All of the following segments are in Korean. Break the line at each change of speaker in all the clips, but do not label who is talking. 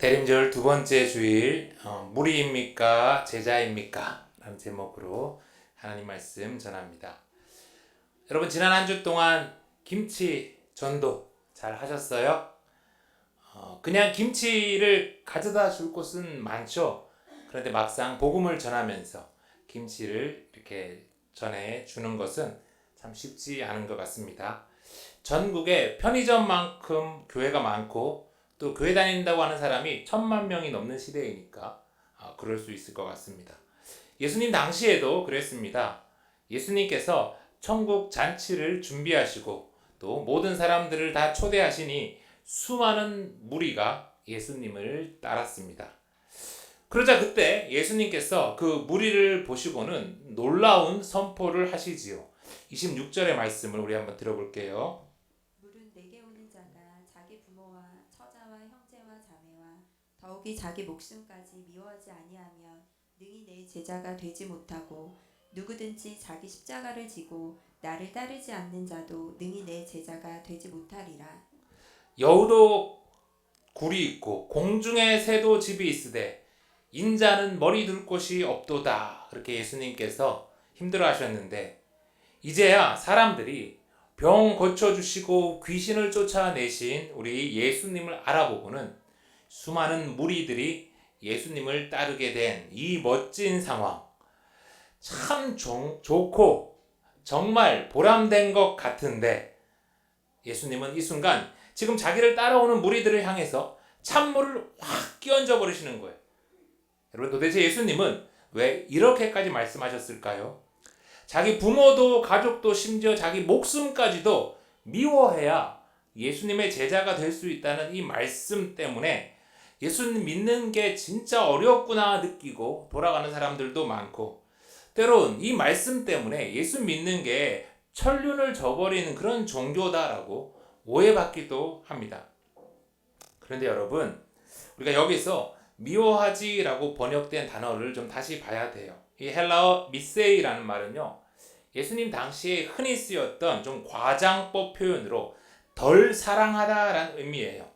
대림절 두 번째 주일 무리입니까 제자입니까? 라는 제목으로 하나님 말씀 전합니다. 여러분 지난 한 주 동안 김치 전도 잘 하셨어요? 그냥 김치를 가져다 줄 곳은 많죠. 그런데 막상 복음을 전하면서 김치를 이렇게 전해 주는 것은 참 쉽지 않은 것 같습니다. 전국에 편의점만큼 교회가 많고 또 교회 다닌다고 하는 사람이 1,000,000명이 넘는 시대이니까 그럴 수 있을 것 같습니다. 예수님 당시에도 그랬습니다. 예수님께서 천국 잔치를 준비하시고 또 모든 사람들을 다 초대하시니 수많은 무리가 예수님을 따랐습니다. 그러자 그때 예수님께서 그 무리를 보시고는 놀라운 선포를 하시지요. 26절의 말씀을 우리 한번 들어볼게요.
물은 내게 오는 자가 자기 부모와 처자와 형제와 자매와 더욱이 자기 목숨까지 미워하지 아니하면 능히 내 제자가 되지 못하고 누구든지 자기 십자가를 지고 나를 따르지 않는 자도 능히 내 제자가 되지 못하리라.
여우도 굴이 있고 공중에 새도 집이 있으되 인자는 머리 둘 곳이 없도다. 그렇게 예수님께서 힘들어 하셨는데 이제야 사람들이 병 고쳐주시고 귀신을 쫓아내신 우리 예수님을 알아보고는 수많은 무리들이 예수님을 따르게 된 이 멋진 상황, 참 좋고 정말 보람된 것 같은데 예수님은 이 순간 지금 자기를 따라오는 무리들을 향해서 찬물을 확 끼얹어 버리시는 거예요. 여러분 도대체 예수님은 왜 이렇게까지 말씀하셨을까요? 자기 부모도 가족도 심지어 자기 목숨까지도 미워해야 예수님의 제자가 될 수 있다는 이 말씀 때문에 예수님 믿는 게 진짜 어렵구나 느끼고 돌아가는 사람들도 많고 때론 이 말씀 때문에 예수 믿는 게 천륜을 저버리는 그런 종교다라고 오해받기도 합니다. 그런데 여러분 우리가 여기서 미워하지라고 번역된 단어를 좀 다시 봐야 돼요. 이 헬라어 미세이라는 말은요. 예수님 당시에 흔히 쓰였던 좀 과장법 표현으로 덜 사랑하다라는 의미예요.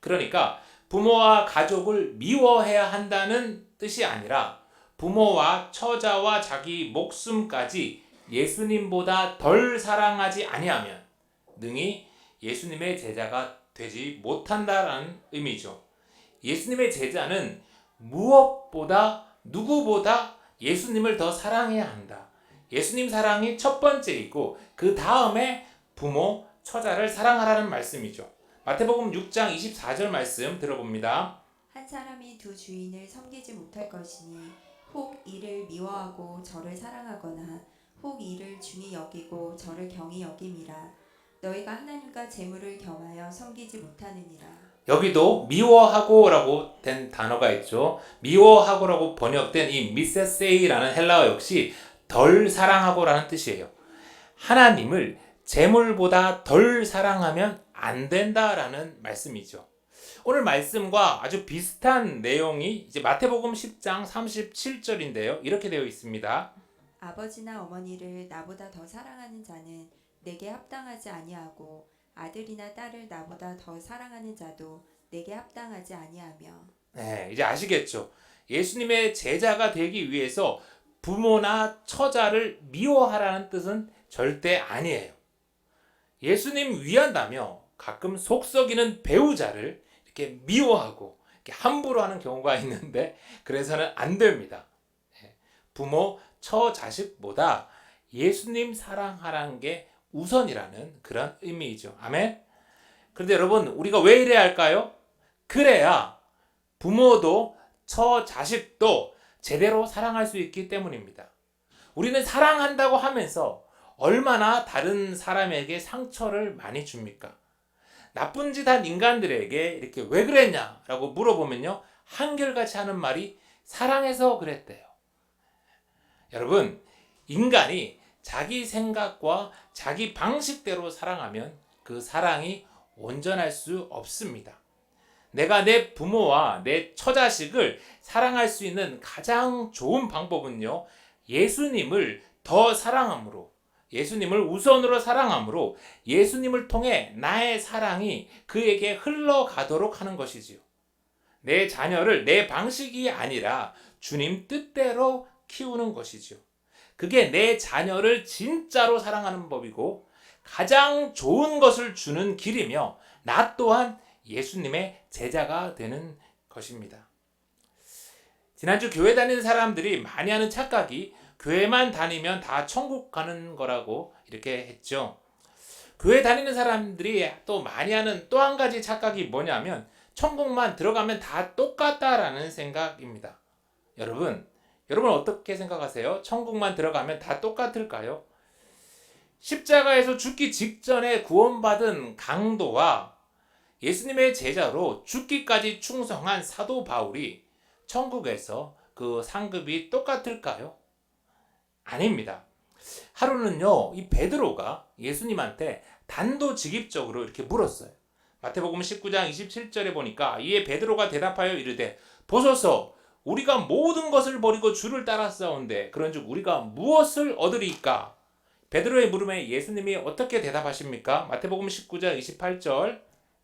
그러니까 부모와 가족을 미워해야 한다는 뜻이 아니라 부모와 처자와 자기 목숨까지 예수님보다 덜 사랑하지 아니하면 능히 예수님의 제자가 되지 못한다라는 의미죠. 예수님의 제자는 무엇보다 누구보다 예수님을 더 사랑해야 한다. 예수님 사랑이 첫 번째이고 그 다음에 부모, 처자를 사랑하라는 말씀이죠. 마태복음 6장 24절 말씀 들어봅니다.
한 사람이 두 주인을 섬기지 못할 것이니 혹 이를 미워하고 저를 사랑하거나 혹 이를 중히 여기고 저를 경히 여김이라. 너희가 하나님과 재물을 겸하여 섬기지 못하느니라.
여기도 미워하고라고 된 단어가 있죠. 미워하고라고 번역된 이 미세세이라는 헬라어 역시 덜 사랑하고라는 뜻이에요. 하나님을 재물보다 덜 사랑하면 안 된다라는 말씀이죠. 오늘 말씀과 아주 비슷한 내용이 이제 마태복음 10장 37절인데요. 이렇게 되어 있습니다.
아버지나 어머니를 나보다 더 사랑하는 자는 내게 합당하지 아니하고 아들이나 딸을 나보다 더 사랑하는 자도 내게 합당하지 아니하며.
네, 이제 아시겠죠? 예수님의 제자가 되기 위해서 부모나 처자를 미워하라는 뜻은 절대 아니에요. 예수님 위한다며 가끔 속 썩이는 배우자를 이렇게 미워하고 이렇게 함부로 하는 경우가 있는데 그래서는 안 됩니다. 부모, 처, 자식보다 예수님 사랑하라는 게 우선이라는 그런 의미이죠. 아멘. 그런데 여러분 우리가 왜 이래야 할까요? 그래야 부모도 처, 자식도 제대로 사랑할 수 있기 때문입니다. 우리는 사랑한다고 하면서 얼마나 다른 사람에게 상처를 많이 줍니까? 나쁜 짓 한 인간들에게 이렇게 왜 그랬냐라고 물어보면요. 한결같이 하는 말이 사랑해서 그랬대요. 여러분, 인간이 자기 생각과 자기 방식대로 사랑하면 그 사랑이 온전할 수 없습니다. 내가 내 부모와 내 처자식을 사랑할 수 있는 가장 좋은 방법은요. 예수님을 더 사랑함으로 예수님을 우선으로 사랑함으로 예수님을 통해 나의 사랑이 그에게 흘러가도록 하는 것이지요. 내 자녀를 내 방식이 아니라 주님 뜻대로 키우는 것이죠. 그게 내 자녀를 진짜로 사랑하는 법이고 가장 좋은 것을 주는 길이며 나 또한 예수님의 제자가 되는 것입니다. 지난주 교회 다니는 사람들이 많이 하는 착각이 교회만 다니면 다 천국 가는 거라고 이렇게 했죠. 교회 다니는 사람들이 또 많이 하는 또 한 가지 착각이 뭐냐면 천국만 들어가면 다 똑같다라는 생각입니다. 여러분 어떻게 생각하세요? 천국만 들어가면 다 똑같을까요? 십자가에서 죽기 직전에 구원받은 강도와 예수님의 제자로 죽기까지 충성한 사도 바울이 천국에서 그 상급이 똑같을까요? 아닙니다. 하루는요, 이 베드로가 예수님한테 단도직입적으로 이렇게 물었어요. 마태복음 19장 27절에 보니까 이에 베드로가 대답하여 이르되 보소서 우리가 모든 것을 버리고 주를 따랐사온데 그런즉 우리가 무엇을 얻으리까? 베드로의 물음에 예수님이 어떻게 대답하십니까? 마태복음 19장 28절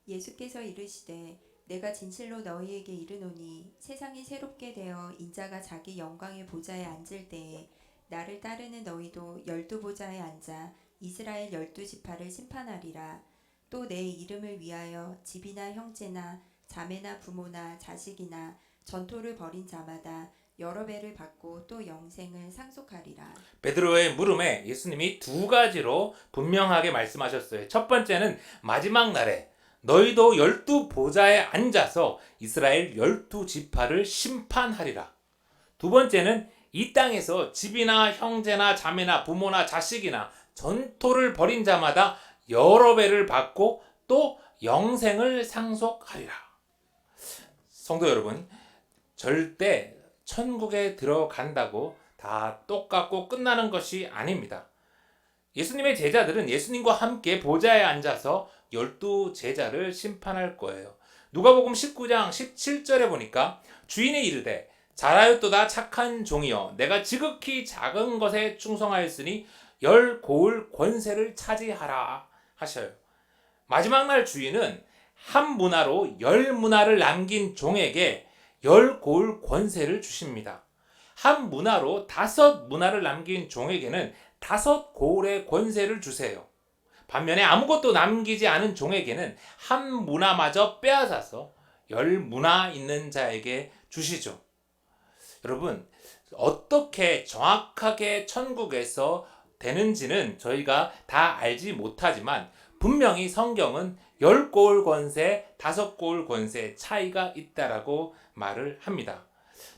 예수께서 이르시되 내가 진실로 너희에게 이르노니 세상이 새롭게 되어 인자가 자기 영광의 보좌에 앉을 때에 나를 따르는 너희도 12보좌에 앉아 이스라엘 12지파를 심판하리라. 또 내 이름을 위하여 집이나 형제나 자매나 부모나 자식이나 전토를 벌인 자마다 여러 배를 받고 또 영생을 상속하리라.
베드로의 물음에 예수님이 두 가지로 분명하게 말씀하셨어요. 첫 번째는 마지막 날에 너희도 12보좌에 앉아서 이스라엘 12지파를 심판하리라. 두 번째는 이 땅에서 집이나 형제나 자매나 부모나 자식이나 전토를 벌인 자마다 여러 배를 받고 또 영생을 상속하리라. 성도 여러분, 절대 천국에 들어간다고 다 똑같고 끝나는 것이 아닙니다. 예수님의 제자들은 예수님과 함께 보좌에 앉아서 12제자를 심판할 거예요. 누가복음 19장 17절에 보니까 주인이 이르되 잘하였도다 착한 종이여 내가 지극히 작은 것에 충성하였으니 10고을 권세를 차지하라 하셔요. 마지막 날 주인은 한 문화로 10문화를 남긴 종에게 10고을 권세를 주십니다. 한 문화로 5문화를 남긴 종에게는 5고을의 권세를 주세요. 반면에 아무것도 남기지 않은 종에게는 한 문화마저 빼앗아서 10문화 있는 자에게 주시죠. 여러분, 어떻게 정확하게 천국에서 되는지는 저희가 다 알지 못하지만 분명히 성경은 10고을 권세, 5고을 권세 차이가 있다라고 말을 합니다.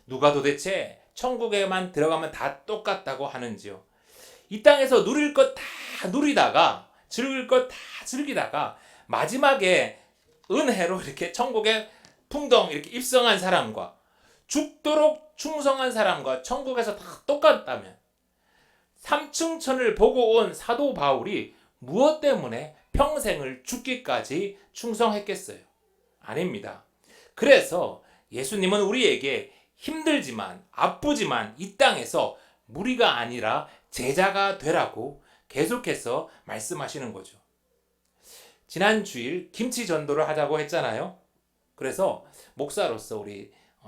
누가 도대체 천국에만 들어가면 다 똑같다고 하는지요? 이 땅에서 누릴 것 다 누리다가 즐길 것 다 즐기다가 마지막에 은혜로 이렇게 천국에 풍덩 이렇게 입성한 사람과 죽도록 충성한 사람과 천국에서 다 똑같다면 삼층천을 보고 온 사도 바울이 무엇 때문에 평생을 죽기까지 충성했겠어요? 아닙니다. 그래서 예수님은 우리에게 힘들지만 아프지만 이 땅에서 무리가 아니라 제자가 되라고 계속해서 말씀하시는 거죠. 지난 주일 김치 전도를 하자고 했잖아요. 그래서 목사로서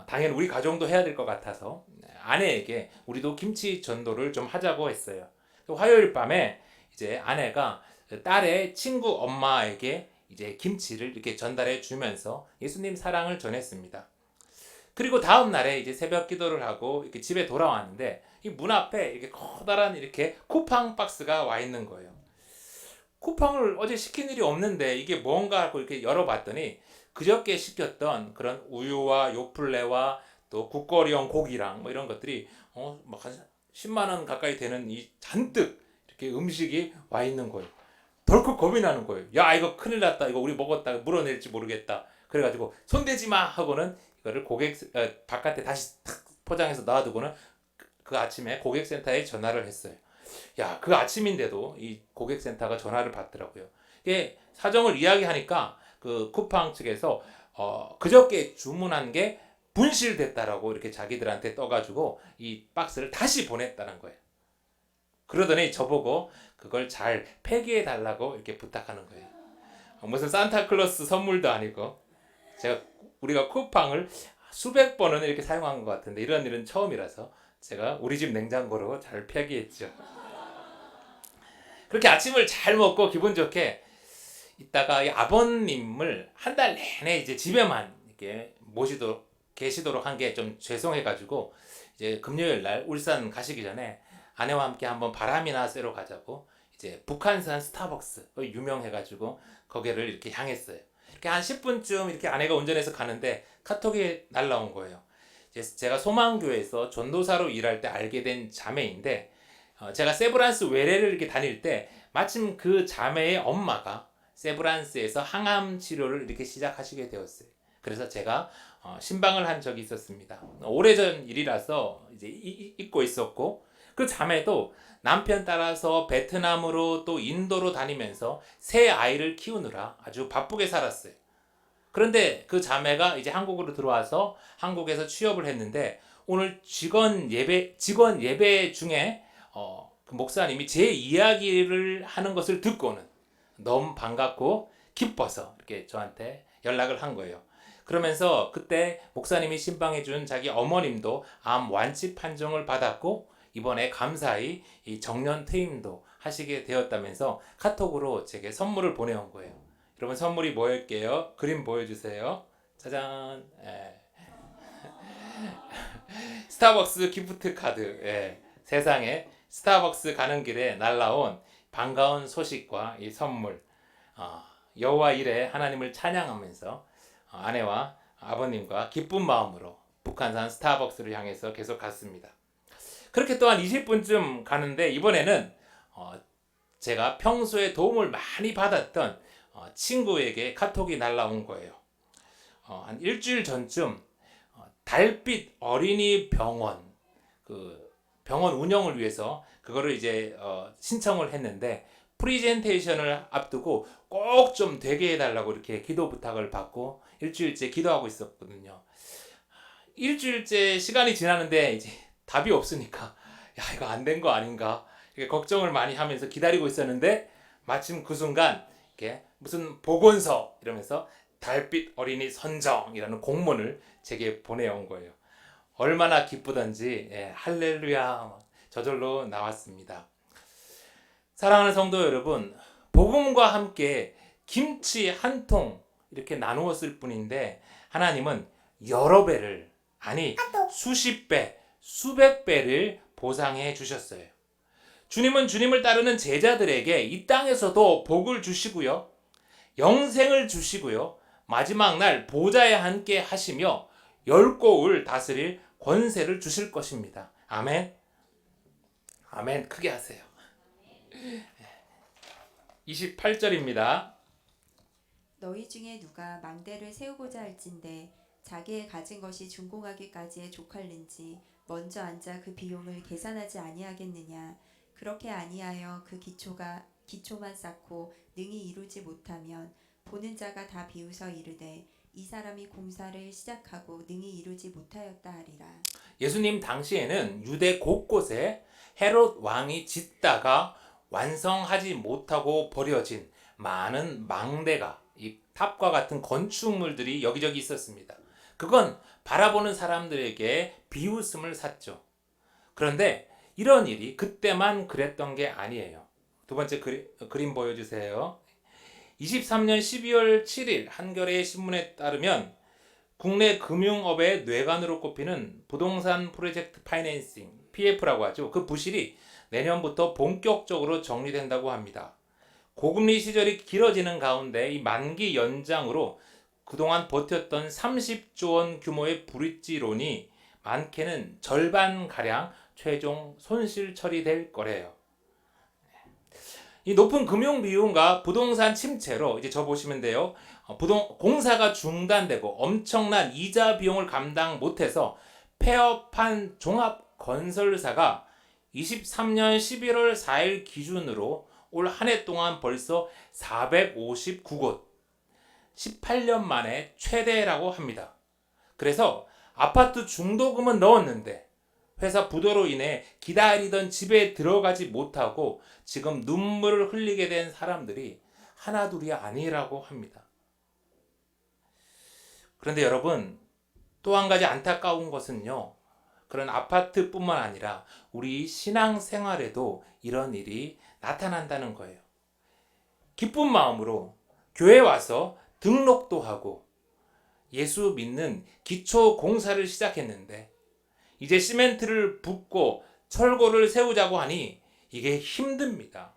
당연히 우리 가정도 해야 될 것 같아서 아내에게 우리도 김치 전도를 좀 하자고 했어요. 화요일 밤에 이제 아내가 딸의 친구 엄마에게 이제 김치를 이렇게 전달해 주면서 예수님 사랑을 전했습니다. 그리고 다음 날에 이제 새벽 기도를 하고 이렇게 집에 돌아왔는데 이 문 앞에 이렇게 커다란 이렇게 쿠팡 박스가 와 있는 거예요. 쿠팡을 어제 시킨 일이 없는데 이게 뭔가 하고 이렇게 열어봤더니 그저께 시켰던 그런 우유와 요플레와 또 국거리용 고기랑 뭐 이런 것들이 막 한 10만 원 가까이 되는 이 잔뜩 이렇게 음식이 와 있는 거예요. 덜컥 겁이 나는 거예요. 야, 이거 큰일 났다. 이거 우리 먹었다가 물어낼지 모르겠다. 그래가지고 손대지 마 하고는 이거를 바깥에 다시 탁 포장해서 놔두고는 그 아침에 고객센터에 전화를 했어요. 야, 그 아침인데도 이 고객센터가 전화를 받더라고요. 이게 사정을 이야기하니까 그 쿠팡 측에서 그저께 주문한 게 분실됐다라고 이렇게 자기들한테 떠가지고 이 박스를 다시 보냈다는 거예요. 그러더니 저보고 그걸 잘 폐기해 달라고 이렇게 부탁하는 거예요. 무슨 산타클로스 선물도 아니고 우리가 쿠팡을 수백 번은 이렇게 사용한 것 같은데 이런 일은 처음이라서 제가 우리 집 냉장고로 잘 폐기했죠. 그렇게 아침을 잘 먹고 기분 좋게 있다가 이 아버님을 한 달 내내 이제 집에만 이렇게 모시도록 계시도록 한 게 좀 죄송해가지고 이제 금요일 날 울산 가시기 전에 아내와 함께 한번 바람이나 쐬러 가자고 이제 북한산 스타벅스 유명해가지고 거기를 이렇게 향했어요. 이렇게 한 10분쯤 이렇게 아내가 운전해서 가는데 카톡이 날라온 거예요. 이제 제가 소망교회에서 전도사로 일할 때 알게 된 자매인데 제가 세브란스 외래를 이렇게 다닐 때 마침 그 자매의 엄마가 세브란스에서 항암 치료를 이렇게 시작하시게 되었어요. 그래서 제가 신방을 한 적이 있었습니다. 오래전 일이라서 이제 잊고 있었고 그 자매도 남편 따라서 베트남으로 또 인도로 다니면서 새 아이를 키우느라 아주 바쁘게 살았어요. 그런데 그 자매가 이제 한국으로 들어와서 한국에서 취업을 했는데 오늘 직원 예배 중에 그 목사님이 제 이야기를 하는 것을 듣고는 너무 반갑고 기뻐서 이렇게 저한테 연락을 한 거예요. 그러면서 그때 목사님이 신방해 준 자기 어머님도 암 완치 판정을 받았고 이번에 감사히 이 정년 퇴임도 하시게 되었다면서 카톡으로 제게 선물을 보내온 거예요. 여러분 선물이 뭐일게요? 그림 보여주세요. 짜잔. 스타벅스 기프트 카드. 세상에 스타벅스 가는 길에 날라온 반가운 소식과 이 선물. 여호와 일에 하나님을 찬양하면서 아내와 아버님과 기쁜 마음으로 북한산 스타벅스를 향해서 계속 갔습니다. 그렇게 또한 20분쯤 가는데 이번에는 제가 평소에 도움을 많이 받았던 친구에게 카톡이 날라온 거예요. 한 일주일 전쯤 달빛 어린이 병원 그 병원 운영을 위해서 그거를 이제 신청을 했는데 프리젠테이션을 앞두고 꼭 좀 되게 해달라고 이렇게 기도 부탁을 받고 일주일째 기도하고 있었거든요. 일주일째 시간이 지나는데 이제 답이 없으니까 야 이거 안 된 거 아닌가 이렇게 걱정을 많이 하면서 기다리고 있었는데 마침 그 순간 이렇게 무슨 보건서 이러면서 달빛 어린이 선정이라는 공문을 제게 보내온 거예요. 얼마나 기쁘던지 할렐루야 저절로 나왔습니다. 사랑하는 성도 여러분, 복음과 함께 김치 한 통 이렇게 나누었을 뿐인데 하나님은 여러 배를 아니 수십 배, 수백 배를 보상해 주셨어요. 주님은 주님을 따르는 제자들에게 이 땅에서도 복을 주시고요. 영생을 주시고요. 마지막 날 보좌에 함께 하시며 열고을 다스릴 권세를 주실 것입니다. 아멘. 아멘. 크게 하세요. 28절입니다.
너희 중에 누가 망대를 세우고자 할진대 자기의 가진 것이 준공하기까지에 족할는지 먼저 앉아 그 비용을 계산하지 아니하겠느냐. 그렇게 아니하여 그 기초만 쌓고 능히 이루지 못하면 보는 자가 다 비웃어 이르되 이 사람이 공사를 시작하고 능히 이루지 못하였다 하리라.
예수님 당시에는 유대 곳곳에 헤롯 왕이 짓다가 완성하지 못하고 버려진 많은 망대가 이 탑과 같은 건축물들이 여기저기 있었습니다. 그건 바라보는 사람들에게 비웃음을 샀죠. 그런데 이런 일이 그때만 그랬던 게 아니에요. 두 번째 그림 보여주세요. 23년 12월 7일 한겨레 신문에 따르면 국내 금융업의 뇌관으로 꼽히는 부동산 프로젝트 파이낸싱 PF라고 하죠. 그 부실이 내년부터 본격적으로 정리된다고 합니다. 고금리 시절이 길어지는 가운데 이 만기 연장으로 그동안 버텼던 30조 원 규모의 브릿지론이 많게는 절반가량 최종 손실 처리될 거래요. 이 높은 금융 비용과 부동산 침체로 이제 저 보시면 돼요. 공사가 중단되고 엄청난 이자 비용을 감당 못해서 폐업한 종합 건설사가 23년 11월 4일 기준으로 올 한 해 동안 벌써 459곳, 18년 만에 최대라고 합니다. 그래서 아파트 중도금은 넣었는데 회사 부도로 인해 기다리던 집에 들어가지 못하고 지금 눈물을 흘리게 된 사람들이 하나둘이 아니라고 합니다. 그런데 여러분, 또 한 가지 안타까운 것은요, 그런 아파트뿐만 아니라 우리 신앙생활에도 이런 일이 나타난다는 거예요. 기쁜 마음으로 교회 와서 등록도 하고 예수 믿는 기초 공사를 시작했는데 이제 시멘트를 붓고 철골을 세우자고 하니 이게 힘듭니다.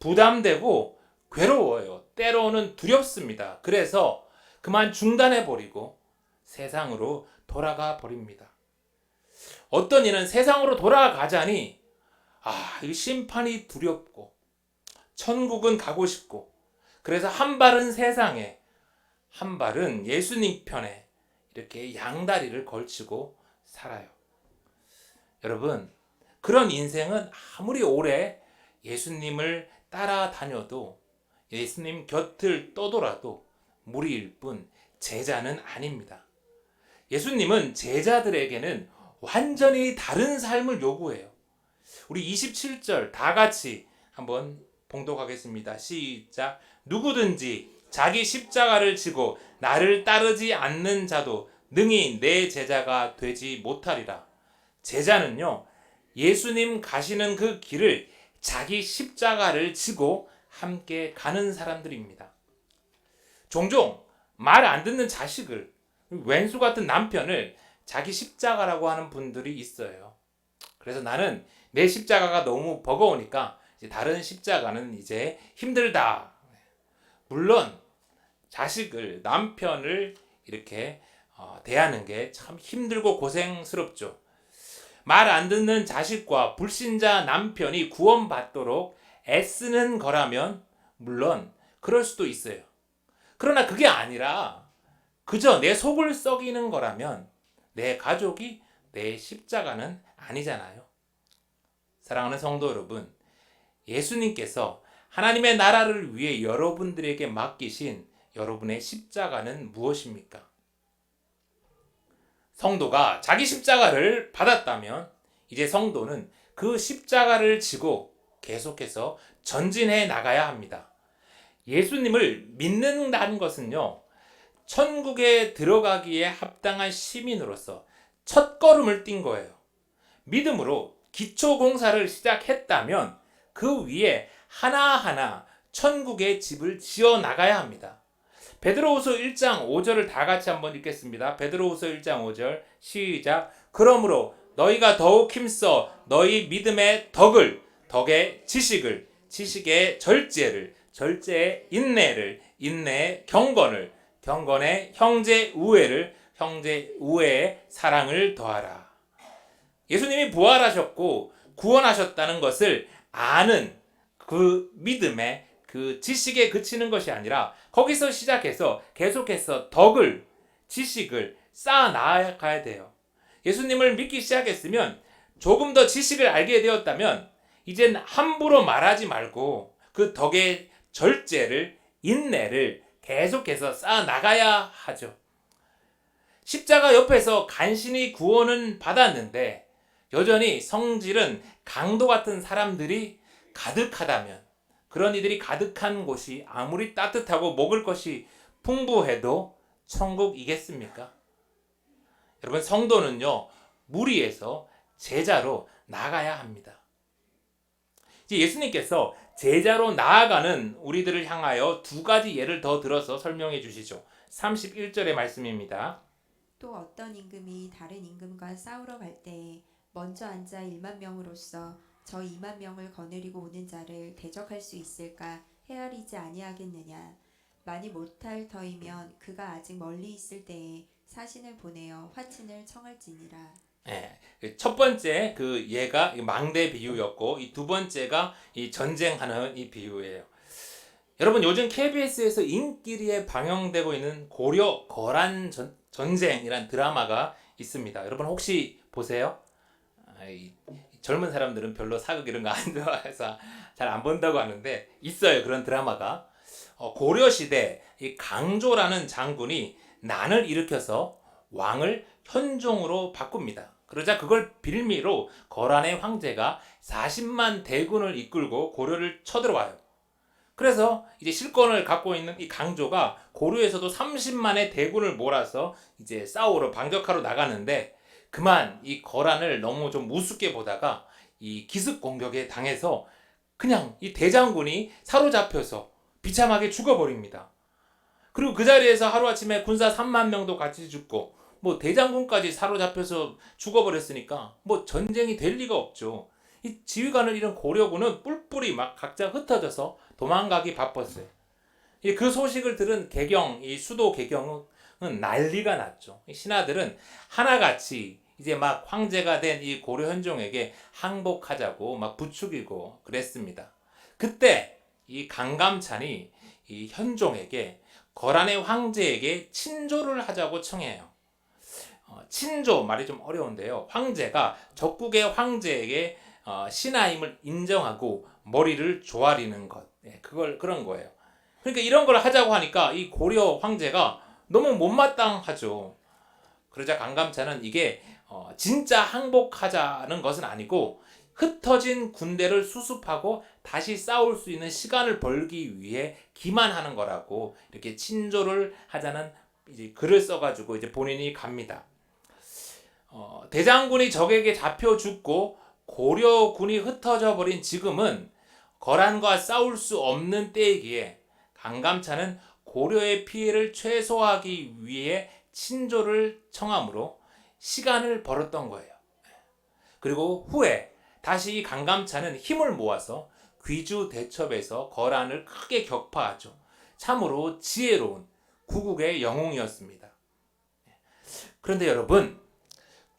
부담되고 괴로워요. 때로는 두렵습니다. 그래서 그만 중단해버리고 세상으로 돌아가 버립니다. 어떤 이는 세상으로 돌아가자니 이 심판이 두렵고 천국은 가고 싶고 그래서 한 발은 세상에 한 발은 예수님 편에 이렇게 양다리를 걸치고 살아요. 여러분, 그런 인생은 아무리 오래 예수님을 따라다녀도 예수님 곁을 떠돌아도 무리일 뿐 제자는 아닙니다. 예수님은 제자들에게는 완전히 다른 삶을 요구해요. 우리 27절 다 같이 한번 봉독하겠습니다. 시작. 누구든지 자기 십자가를 지고 나를 따르지 않는 자도 능히 내 제자가 되지 못하리라. 제자는요, 예수님 가시는 그 길을 자기 십자가를 지고 함께 가는 사람들입니다. 종종 말 안 듣는 자식을, 왼수 같은 남편을 자기 십자가라고 하는 분들이 있어요. 그래서 나는 내 십자가가 너무 버거우니까 이제 다른 십자가는 이제 힘들다. 물론 자식을, 남편을 이렇게 대하는 게 참 힘들고 고생스럽죠. 말 안 듣는 자식과 불신자 남편이 구원받도록 애쓰는 거라면 물론 그럴 수도 있어요. 그러나 그게 아니라 그저 내 속을 썩이는 거라면 내 가족이 내 십자가는 아니잖아요. 사랑하는 성도 여러분, 예수님께서 하나님의 나라를 위해 여러분들에게 맡기신 여러분의 십자가는 무엇입니까? 성도가 자기 십자가를 받았다면 이제 성도는 그 십자가를 지고 계속해서 전진해 나가야 합니다. 예수님을 믿는다는 것은요, 천국에 들어가기에 합당한 시민으로서 첫 걸음을 띈 거예요. 믿음으로 기초 공사를 시작했다면 그 위에 하나하나 천국의 집을 지어 나가야 합니다. 베드로후서 1장 5절을 다 같이 한번 읽겠습니다. 베드로후서 1장 5절 시작. 그러므로 너희가 더욱 힘써 너희 믿음의 덕을, 덕의 지식을, 지식의 절제를, 절제의 인내를, 인내의 경건을, 경건의 형제 우애를, 형제 우애의 사랑을 더하라. 예수님이 부활하셨고 구원하셨다는 것을 아는 그 믿음의 그 지식에 그치는 것이 아니라 거기서 시작해서 계속해서 덕을, 지식을 쌓아 나가야 돼요. 예수님을 믿기 시작했으면 조금 더 지식을 알게 되었다면 이젠 함부로 말하지 말고 그 덕의 절제를, 인내를 계속해서 쌓아 나가야 하죠. 십자가 옆에서 간신히 구원은 받았는데 여전히 성질은 강도 같은 사람들이 가득하다면, 그런 이들이 가득한 곳이 아무리 따뜻하고 먹을 것이 풍부해도 천국이겠습니까? 여러분, 성도는요, 무리에서 제자로 나가야 합니다. 이제 예수님께서 제자로 나아가는 우리들을 향하여 두 가지 예를 더 들어서 설명해 주시죠. 31절의 말씀입니다.
또 어떤 임금이 다른 임금과 싸우러 갈 때에 먼저 앉아 1만 명으로서 저 2만 명을 거느리고 오는 자를 대적할 수 있을까 헤아리지 아니하겠느냐. 만일 못할 터이면 그가 아직 멀리 있을 때에 사신을 보내어 화친을 청할지니라.
첫 번째 그 예가 망대 비유였고 이 두 번째가 이 전쟁하는 이 비유예요. 여러분, 요즘 KBS에서 인기리에 방영되고 있는 고려 거란 전쟁이란 드라마가 있습니다. 여러분 혹시 보세요? 이 젊은 사람들은 별로 사극 이런 거 안 좋아해서 잘 안 본다고 하는데 있어요, 그런 드라마가. 고려 시대 이 강조라는 장군이 난을 일으켜서 왕을 현종으로 바꿉니다. 그러자 그걸 빌미로 거란의 황제가 40만 대군을 이끌고 고려를 쳐들어와요. 그래서 이제 실권을 갖고 있는 이 강조가 고려에서도 30만의 대군을 몰아서 이제 싸우러 반격하러 나가는데, 그만 이 거란을 너무 좀 우습게 보다가 이 기습 공격에 당해서 그냥 이 대장군이 사로잡혀서 비참하게 죽어버립니다. 그리고 그 자리에서 하루아침에 군사 3만 명도 같이 죽고 뭐 대장군까지 사로잡혀서 죽어버렸으니까 뭐 전쟁이 될 리가 없죠. 이 지휘관을 잃은 고려군은 뿔뿔이 막 각자 흩어져서 도망가기 바빴어요. 그 소식을 들은 개경, 이 수도 개경은 난리가 났죠. 이 신하들은 하나같이 이제 막 황제가 된 이 고려 현종에게 항복하자고 막 부추기고 그랬습니다. 그때 이 강감찬이 이 현종에게 거란의 황제에게 친조를 하자고 청해요. 친조 말이 좀 어려운데요. 황제가 적국의 황제에게 신하임을 인정하고 머리를 조아리는 것, 그걸 그런 거예요. 그러니까 이런 걸 하자고 하니까 이 고려 황제가 너무 못마땅하죠. 그러자 강감찬은 이게 진짜 항복하자는 것은 아니고 흩어진 군대를 수습하고 다시 싸울 수 있는 시간을 벌기 위해 기만하는 거라고 이렇게 친조를 하자는 이제 글을 써가지고 이제 본인이 갑니다. 대장군이 적에게 잡혀 죽고 고려군이 흩어져 버린 지금은 거란과 싸울 수 없는 때이기에 강감찬은 고려의 피해를 최소화하기 위해 친조를 청함으로 시간을 벌었던 거예요. 그리고 후에 다시 이 강감찬은 힘을 모아서 귀주 대첩에서 거란을 크게 격파하죠. 참으로 지혜로운 구국의 영웅이었습니다. 그런데 여러분,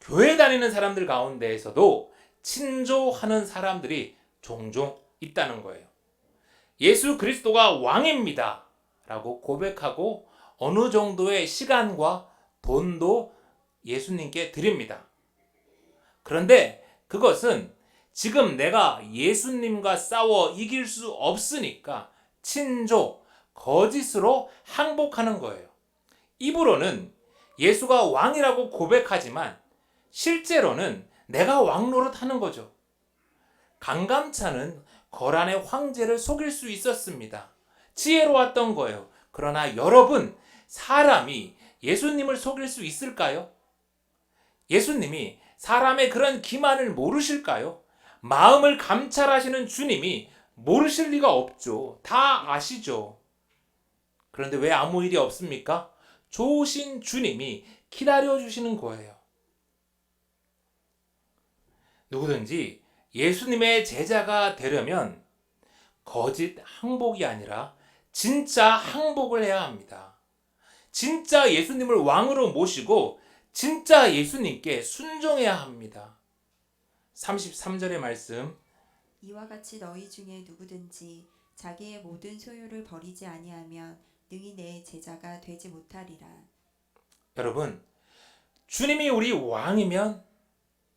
교회 다니는 사람들 가운데에서도 친조하는 사람들이 종종 있다는 거예요. 예수 그리스도가 왕입니다 라고 고백하고 어느 정도의 시간과 돈도 예수님께 드립니다. 그런데 그것은 지금 내가 예수님과 싸워 이길 수 없으니까 친조, 거짓으로 항복하는 거예요. 입으로는 예수가 왕이라고 고백하지만 실제로는 내가 왕 노릇하는 거죠. 강감찬은 거란의 황제를 속일 수 있었습니다. 지혜로웠던 거예요. 그러나 여러분, 사람이 예수님을 속일 수 있을까요? 예수님이 사람의 그런 기만을 모르실까요? 마음을 감찰하시는 주님이 모르실 리가 없죠. 다 아시죠. 그런데 왜 아무 일이 없습니까? 좋으신 주님이 기다려주시는 거예요. 누구든지 예수님의 제자가 되려면 거짓 항복이 아니라 진짜 항복을 해야 합니다. 진짜 예수님을 왕으로 모시고 진짜 예수님께 순종해야 합니다. 33절의 말씀,
이와 같이 너희 중에 누구든지 자기의 모든 소유를 버리지 아니하면 능히 내 제자가 되지 못하리라.
여러분, 주님이 우리 왕이면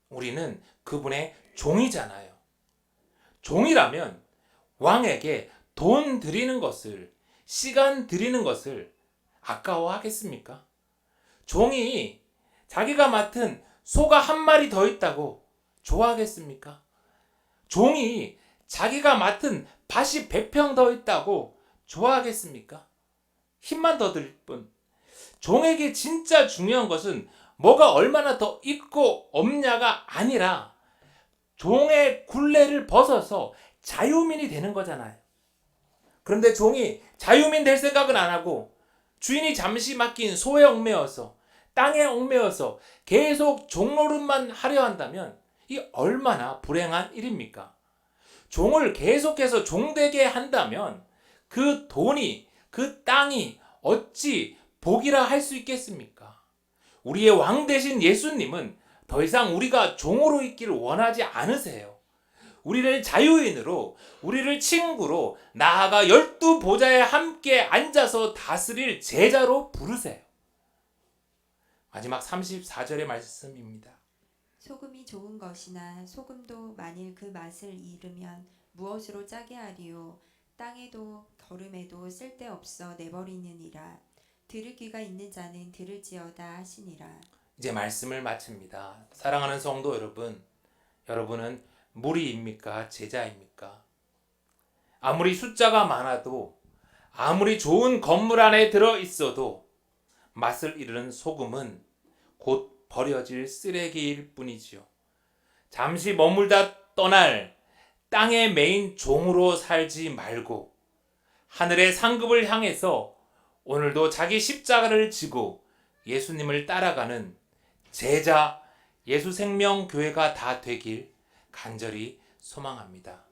우리는 그분의 종이잖아요. 종이라면 왕에게 돈 드리는 것을, 시간 드리는 것을 아까워하겠습니까? 종이 자기가 맡은 소가 한 마리 더 있다고 좋아하겠습니까? 종이 자기가 맡은 밭이 100평 더 있다고 좋아하겠습니까? 힘만 더 들 뿐. 종에게 진짜 중요한 것은 뭐가 얼마나 더 있고 없냐가 아니라 종의 굴레를 벗어서 자유민이 되는 거잖아요. 그런데 종이 자유민 될 생각은 안 하고 주인이 잠시 맡긴 소에 얽매여서, 땅에 얽매여서 계속 종노릇만 하려 한다면 이 얼마나 불행한 일입니까? 종을 계속해서 종되게 한다면 그 돈이, 그 땅이 어찌 복이라 할 수 있겠습니까? 우리의 왕 되신 예수님은 더 이상 우리가 종으로 있기를 원하지 않으세요. 우리를 자유인으로, 우리를 친구로, 나아가 12보좌에 함께 앉아서 다스릴 제자로 부르세요. 마지막 34절의 말씀입니다.
소금이 좋은 것이나 소금도 만일 그 맛을 잃으면 무엇으로 짜게 하리요. 땅에도 거름에도 쓸데없어 내버리느니라. 들을 귀가 있는 자는 들을지어다 하시니라.
이제 말씀을 마칩니다. 사랑하는 성도 여러분, 여러분은 무리입니까? 제자입니까? 아무리 숫자가 많아도, 아무리 좋은 건물 안에 들어 있어도 맛을 잃은 소금은 곧 버려질 쓰레기일 뿐이지요. 잠시 머물다 떠날 땅의 메인 종으로 살지 말고 하늘의 상급을 향해서 오늘도 자기 십자가를 지고 예수님을 따라가는 제자 예수생명교회가 다 되길 간절히 소망합니다.